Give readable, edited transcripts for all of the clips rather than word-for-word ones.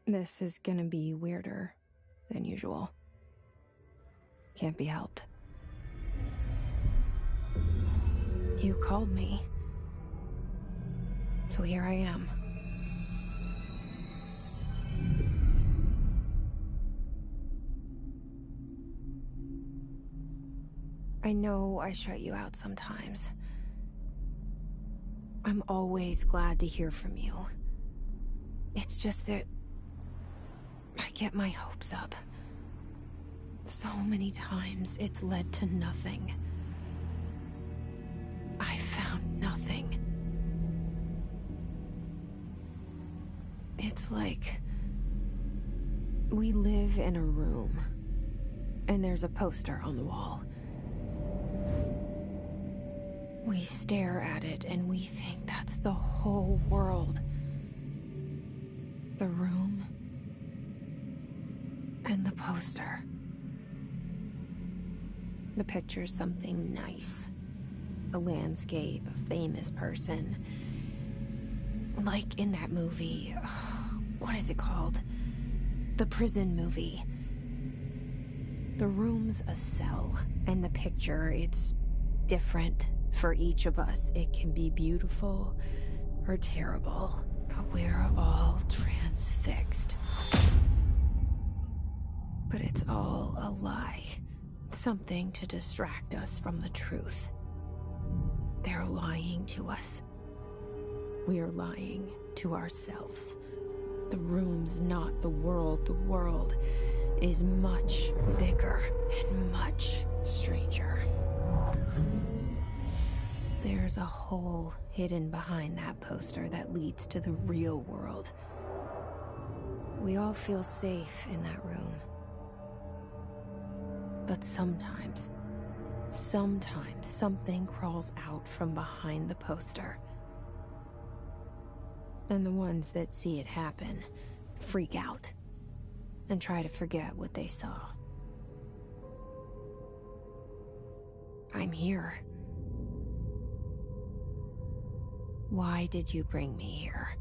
This is gonna be weirder than usual. Can't be helped. You called me. So here I am. I know I shut you out sometimes. I'm always glad to hear from you. It's just that I get my hopes up. So many times it's led to nothing. I found nothing. It's like we live in a room, and there's a poster on the wall. We stare at it and we think that's the whole world. The room and the poster. The picture's something nice. A landscape, a famous person. Like in that movie, what is it called? The prison movie. The room's a cell, and the picture, it's different for each of us. It can be beautiful or terrible, but we're all transfixed. But it's all a lie. Something to distract us from the truth. They're lying to us. We're lying to ourselves. The room's not the world. The world is much bigger and much stranger. There's a hole hidden behind that poster that leads to the real world. We all feel safe in that room. But sometimes something crawls out from behind the poster. And the ones that see it happen freak out and try to forget what they saw. I'm here. Why did you bring me here?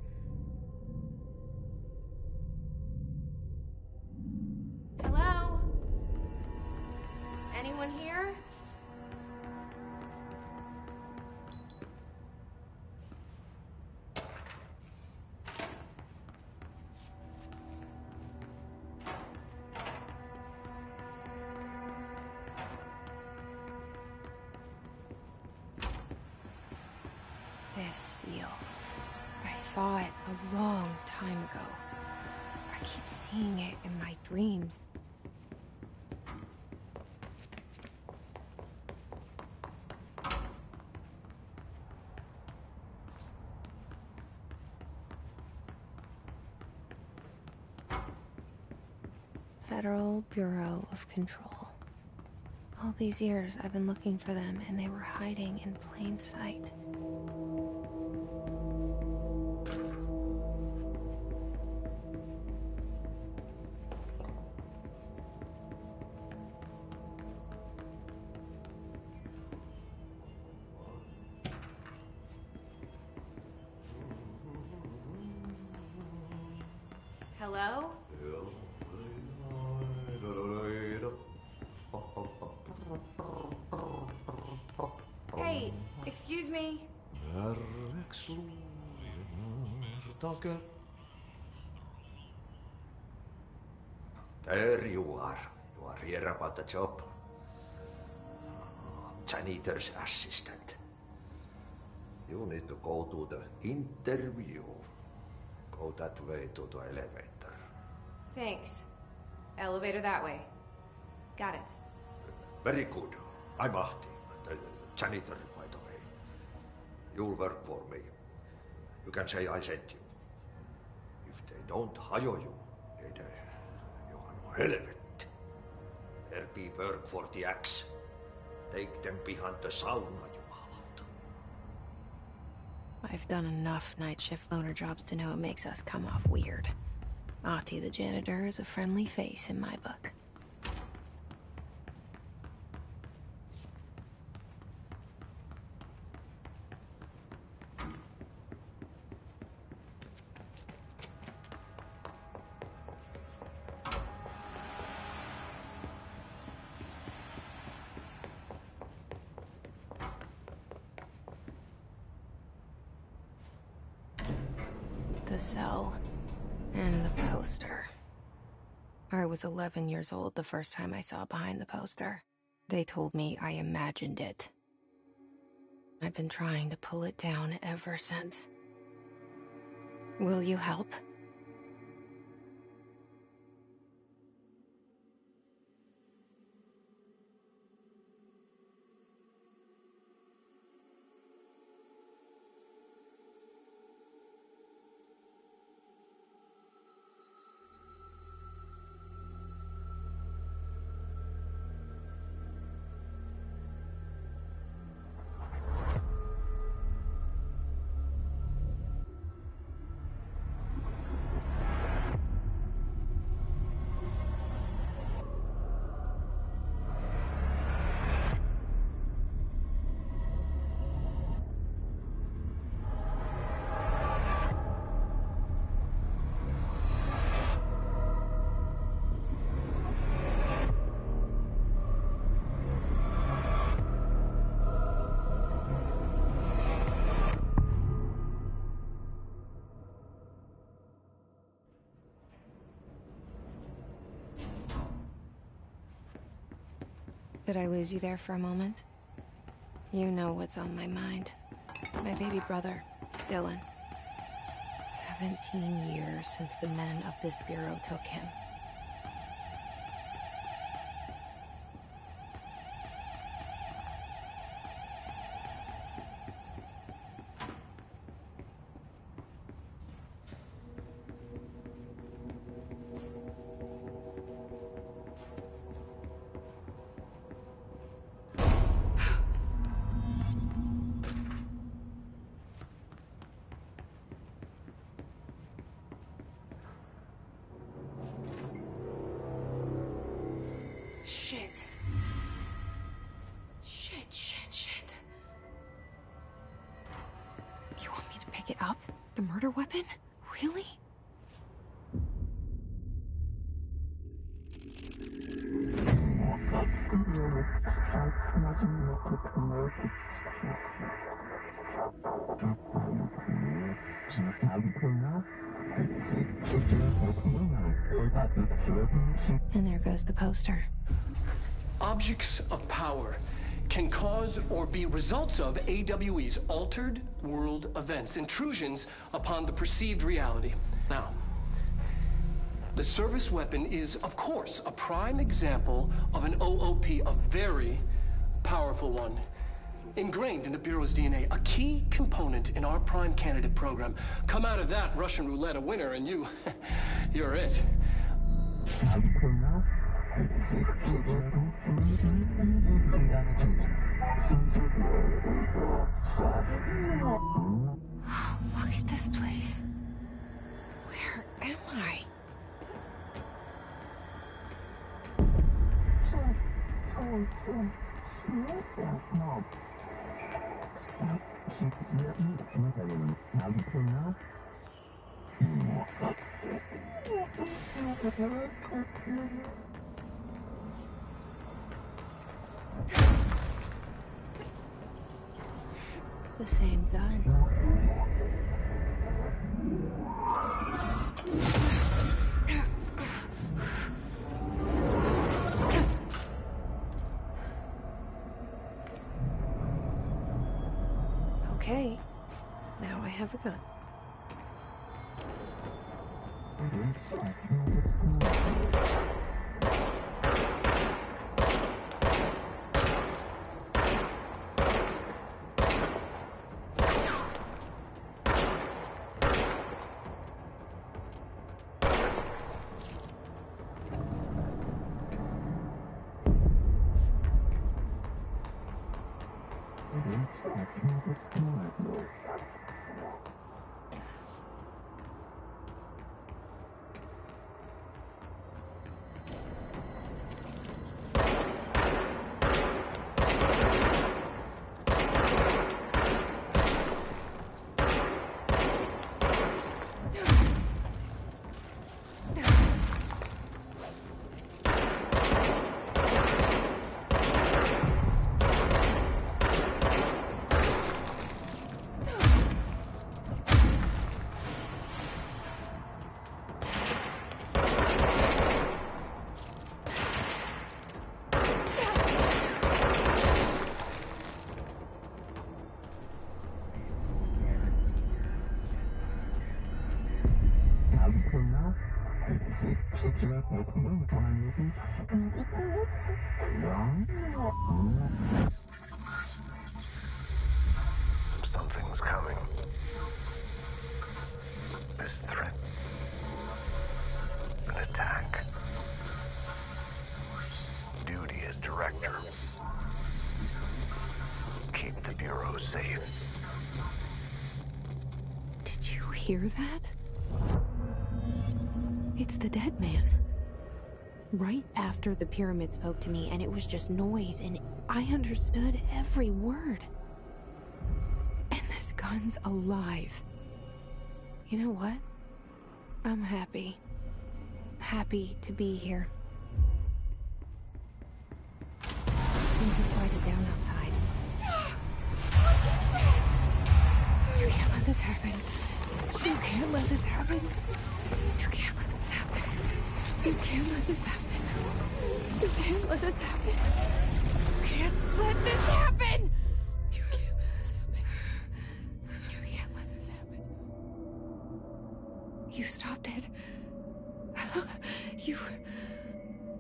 Hello? Anyone here? This seal. I saw it a long time ago. I keep seeing it in my dreams. Federal Bureau of Control. All these years I've been looking for them, and they were hiding in plain sight. Hello? Hey, excuse me. There you are. You are here about the job. Janitor's assistant. You need to go to the interview. Go that way to the elevator. Thanks. Elevator that way. Got it. Very good. I'm Ahti, the janitor, by the way. You'll work for me. You can say I sent you. If they don't hire you, then you are no helvet. There be work for the axe. Take them behind the sauna, jumalauta. I've done enough night shift loner jobs to know it makes us come off weird. Ahti the janitor is a friendly face in my book. the cell. And the poster. I was 11 years old the first time I saw behind the poster. They told me I imagined it. I've been trying to pull it down ever since. Will you help? Did I lose you there for a moment? You know what's on my mind. My baby brother, Dylan. 17 years since the men of this bureau took him. Shit. Shit. You want me to pick it up? The murder weapon? Really? And there goes the poster. Objects of power can cause or be results of AWE's altered world events, intrusions upon the perceived reality. Now, the service weapon is, of course, a prime example of an OOP, a very powerful one. Ingrained in the Bureau's DNA, a key component in our prime candidate program. Come out of that Russian roulette a winner and you're it. Look at this place. Where am I? The same gun. Okay, now I have a gun. Something's coming. This threat. An attack. Duty as director. Keep the Bureau safe. Did you hear that? It's the dead man. Right after the pyramid spoke to me, and it was just noise, and I understood every word. And this gun's alive. You know what? I'm happy. Happy to be here. Things have quieted down outside. You can't let this happen. You can't let this happen. You can't let this happen. You can't let this happen. You can't let this happen. You can't let this happen. You can't let this happen. You can't let this happen. You stopped it. You...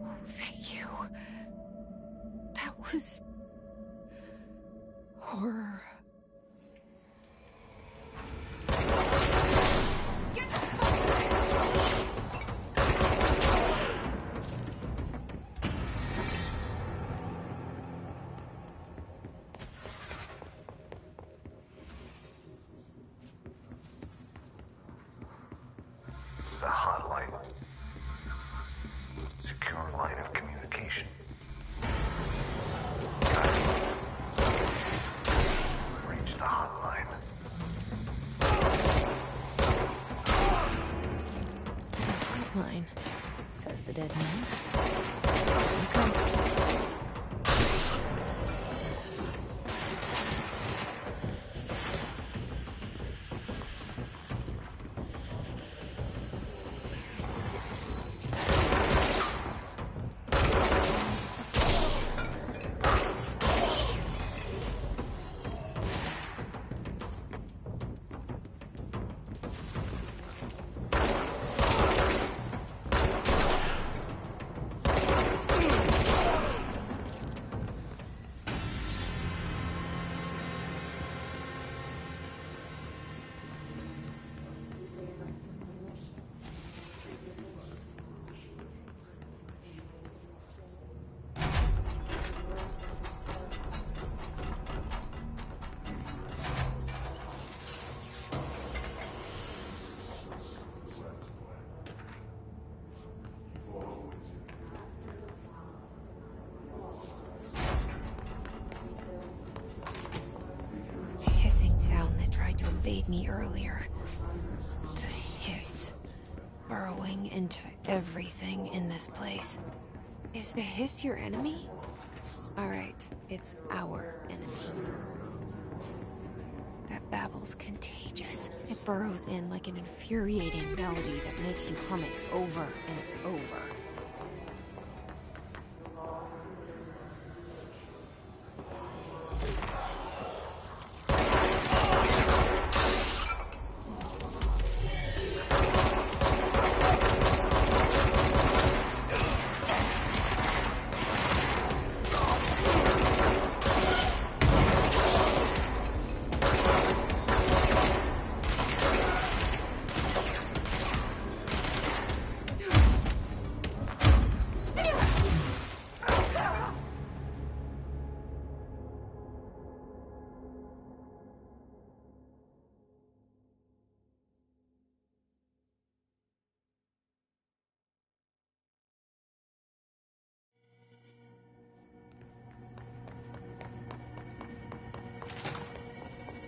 Oh, thank you. That was... horror. The hotline. Secure line of communication. Reach the hotline. Hotline, says the dead man. Okay. Sound that tried to invade me earlier. The hiss, burrowing into everything in this place. Is the hiss your enemy? Alright, it's our enemy. That babble's contagious. It burrows in like an infuriating melody that makes you hum it over and over.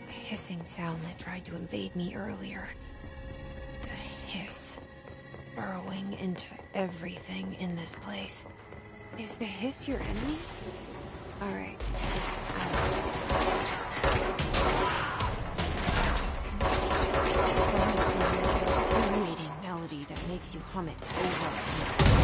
Hissing sound that tried to invade me earlier. The hiss, burrowing into everything in this place. Is the hiss your enemy? Alright, it's It's contagious. Infuriating melody that makes you hum it over and over.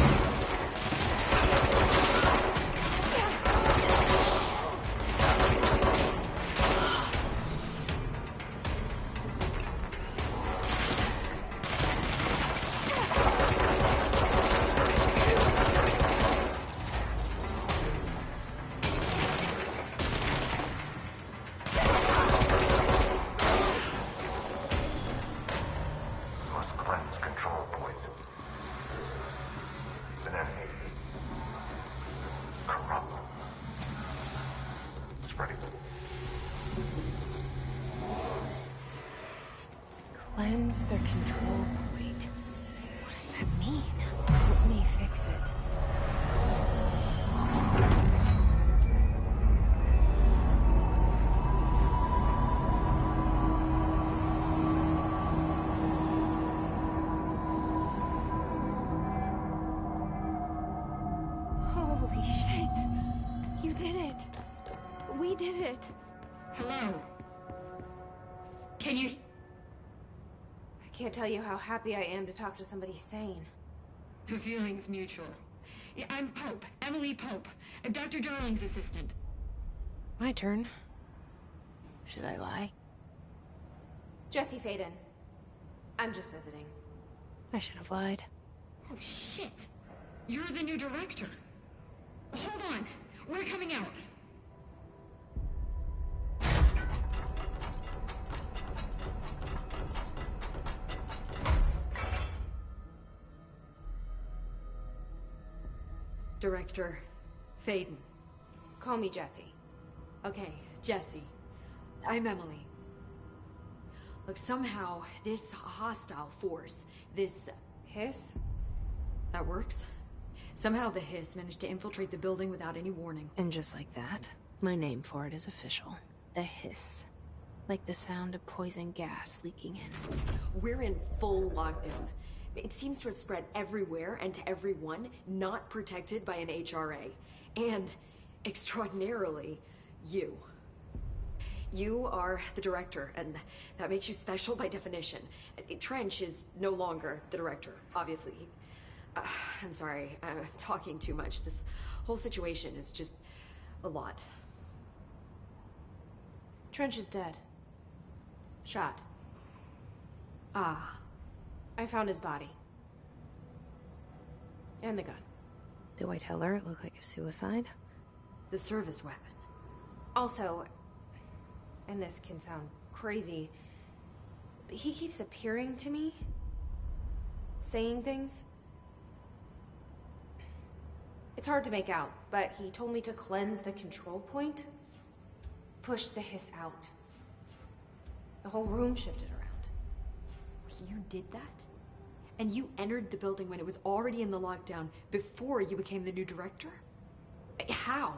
Cleanse the control point. What does that mean? Let me fix it. Holy shit! You did it! We did it! Hello? Can you... I can't tell you how happy I am to talk to somebody sane. The feeling's mutual. Yeah, I'm Pope. Emily Pope. Dr. Darling's assistant. My turn. Should I lie? Jesse Faden. I'm just visiting. I should have lied. Oh, shit. You're the new director. Hold on. We're coming out. Director Faden. Call me Jesse. Okay, Jesse. I'm Emily. Look, somehow this hostile force, this... Hiss? that works? Somehow the hiss managed to infiltrate the building without any warning. And just like that, my name for it is official. The hiss. Like the sound of poison gas leaking in. We're in full lockdown. It seems to have spread everywhere and to everyone not protected by an HRA. And, extraordinarily, you. You are the director, and that makes you special by definition. Trench is no longer the director, obviously. I'm sorry, I'm talking too much. This whole situation is just a lot. Trench is dead. Shot. Ah. I found his body. And the gun. Do I tell her it looked like a suicide? The service weapon. Also, and this can sound crazy, but he keeps appearing to me. Saying things. It's hard to make out, but he told me to cleanse the control point. Push the hiss out. The whole room shifted around. You did that? And you entered the building when it was already in the lockdown before you became the new director? How?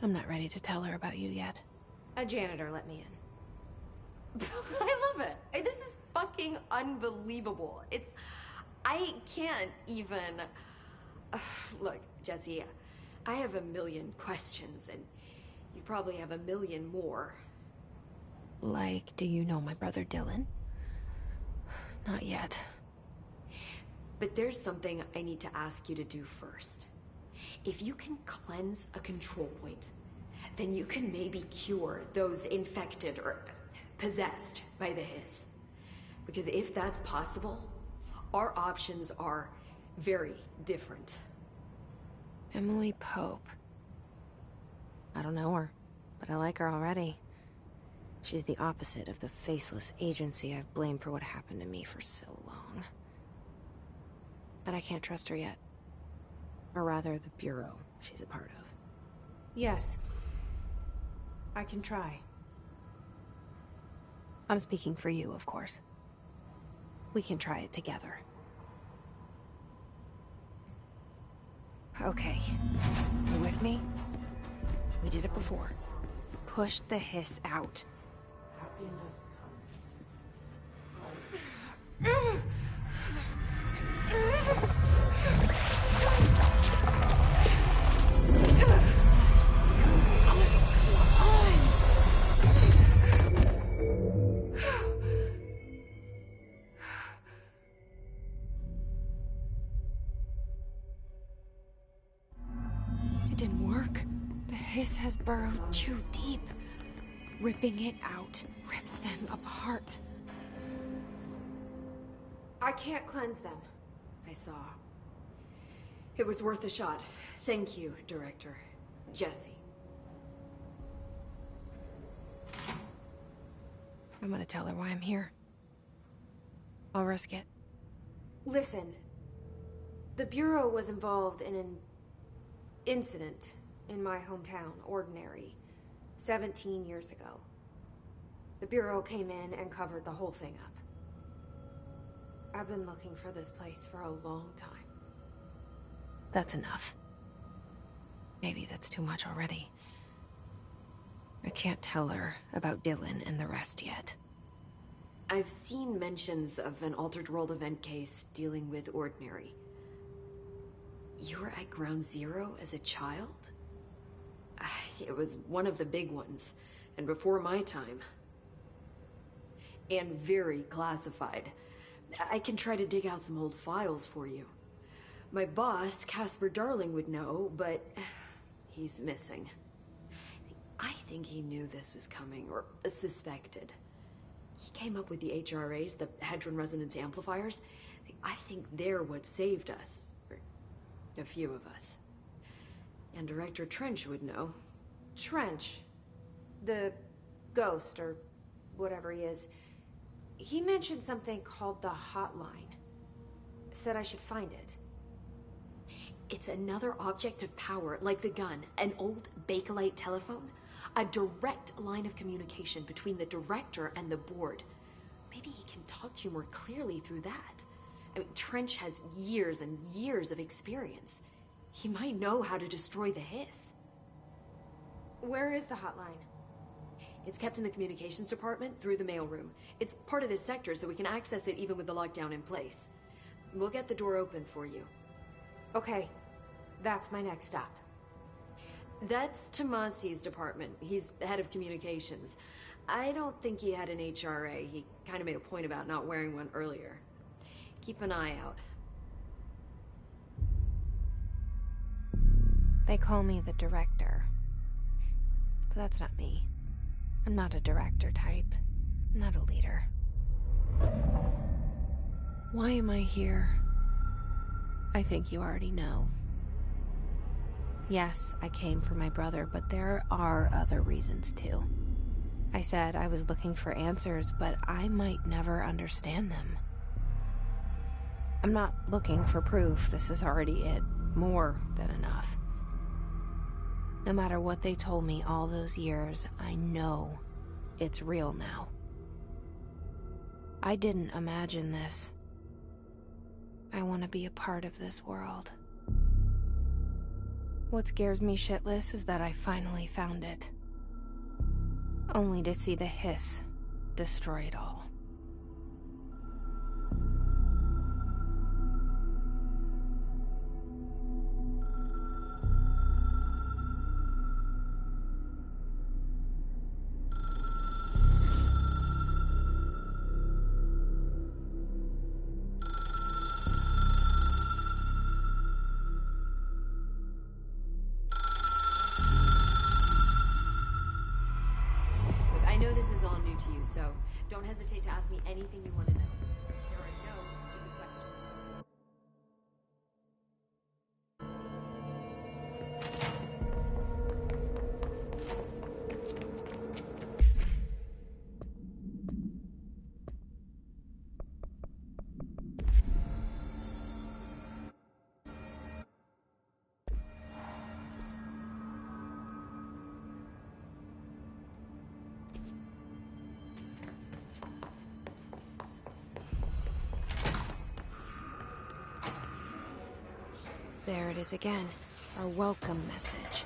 I'm not ready to tell her about you yet. A janitor let me in. I love it. This is fucking unbelievable. I can't even... Look, Jesse, I have a million questions, and you probably have a million more. Like, do you know my brother Dylan? Not yet. But there's something I need to ask you to do first. If you can cleanse a control point, then you can maybe cure those infected or possessed by the hiss. Because if that's possible, our options are very different. Emily Pope. I don't know her, but I like her already. She's the opposite of the faceless agency I've blamed for what happened to me for so long. But I can't trust her yet. Or rather, the Bureau she's a part of. Yes. I can try. I'm speaking for you, of course. We can try it together. Okay. You with me? We did it before. Push the hiss out. It didn't work. The hiss has burrowed too deep. Ripping it out rips them apart. I can't cleanse them. I saw. It was worth a shot. Thank you, Director. Jesse. I'm gonna tell her why I'm here. I'll risk it. Listen. The Bureau was involved in an incident in my hometown, Ordinary, 17 years ago. The Bureau came in and covered the whole thing up. I've been looking for this place for a long time. That's enough. Maybe that's too much already. I can't tell her about Dylan and the rest yet. I've seen mentions of an Altered World event case dealing with Ordinary. You were at Ground Zero as a child? It was one of the big ones, and before my time. And very classified. I can try to dig out some old files for you. My boss, Casper Darling, would know, but he's missing. I think he knew this was coming, or suspected. He came up with the HRAs, the Hadron Resonance Amplifiers. I think they're what saved us. Or a few of us. And Director Trench would know. Trench? The ghost, or whatever he is. He mentioned something called the Hotline. Said I should find it. It's another object of power, like the gun, an old Bakelite telephone. A direct line of communication between the director and the board. Maybe he can talk to you more clearly through that. I mean, Trench has years and years of experience. He might know how to destroy the hiss. Where is the hotline? It's kept in the communications department through the mailroom. It's part of this sector, so we can access it even with the lockdown in place. We'll get the door open for you. Okay, that's my next stop. That's Tomasi's department. He's head of communications. I don't think he had an HRA. He kind of made a point about not wearing one earlier. Keep an eye out. They call me the director. But that's not me. I'm not a director type. I'm not a leader. Why am I here? I think you already know. Yes, I came for my brother, but there are other reasons too. I said I was looking for answers, but I might never understand them. I'm not looking for proof. This is already it. More than enough. No matter what they told me all those years, I know it's real now. I didn't imagine this. I want to be a part of this world. What scares me shitless is that I finally found it. Only to see the hiss destroy it all. So, don't hesitate to ask me anything you want to know. There are no stupid questions. There it is again, our welcome message.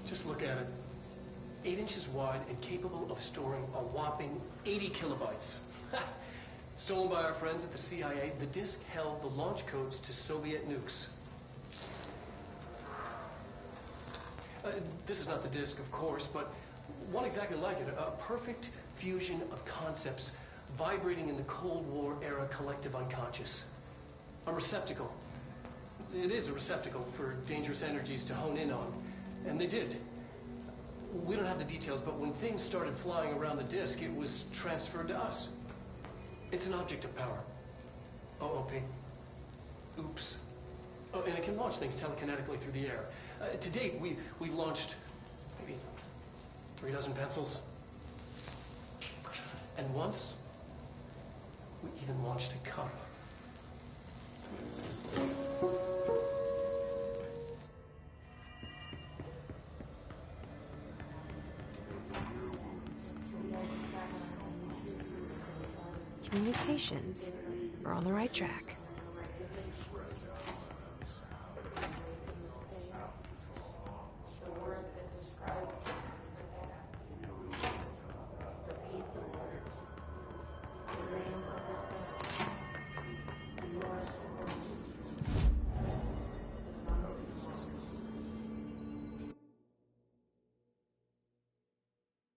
Just look at it. 8 inches wide and capable of storing a whopping 80 kilobytes. Stolen by our friends at the CIA, the disk held the launch codes to Soviet nukes. This is not the disk, of course, but one exactly like it. A perfect fusion of concepts vibrating in the Cold War era collective unconscious. A receptacle. It is a receptacle for dangerous energies to hone in on. And they did. We don't have the details, but when things started flying around the disk, it was transferred to us. It's an object of power. OOP. Oops. Oh, and it can launch things telekinetically through the air. To date, we've launched maybe 3 dozen pencils. And once, we even launched a car. Communications. We're on the right track.